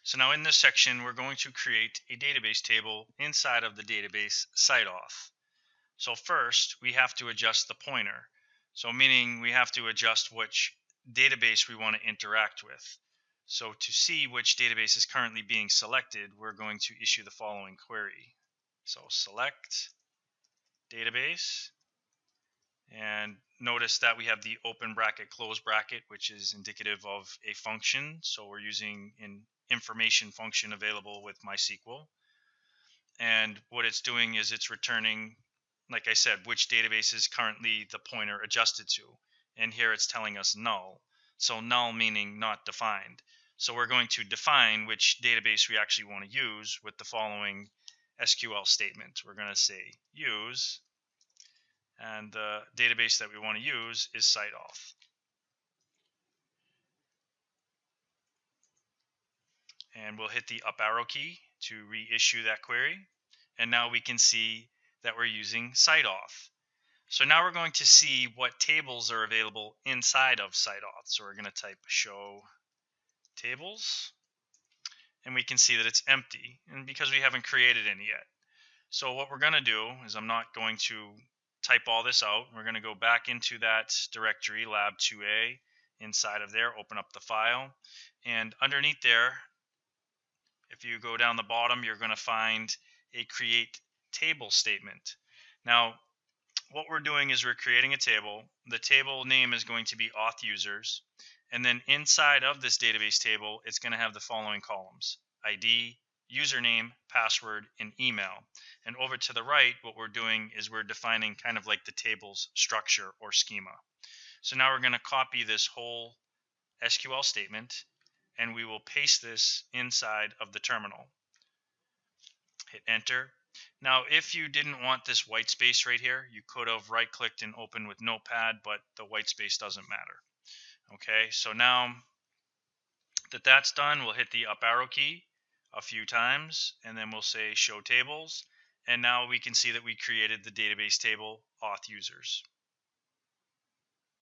So now in this section, we're going to create a database table inside of the database site-auth. So first, we have to adjust the pointer. So meaning we have to adjust which database we want to interact with. So to see which database is currently being selected, we're going to issue the following query. So select database, and notice that we have the open bracket, close bracket, which is indicative of a function. So we're using an information function available with MySQL. And what it's doing is it's returning, like I said, which database is currently the pointer adjusted to. And here it's telling us null. So null meaning not defined. So we're going to define which database we actually want to use with the following SQL statement. We're going to say use, and the database that we want to use is site-auth. And we'll hit the up arrow key to reissue that query. And now we can see that we're using site-auth. So now we're going to see what tables are available inside of site-auth. So we're going to type show tables, and we can see that it's empty, and because we haven't created any yet. So what we're going to do is, I'm not going to type all this out. We're going to go back into that directory, lab2a, inside of there, open up the file, and underneath there, if you go down the bottom, you're going to find a create table statement. Now, what we're doing is we're creating a table. The table name is going to be auth users. And then inside of this database table, it's going to have the following columns: ID, username, password, and email. And over to the right, what we're doing is we're defining kind of like the table's structure or schema. So now we're going to copy this whole SQL statement, and we will paste this inside of the terminal. Hit enter. Now, if you didn't want this white space right here, you could have right clicked and open with Notepad, but the white space doesn't matter. Okay, so now that that's done, we'll hit the up arrow key a few times, and then we'll say show tables. And now we can see that we created the database table auth users.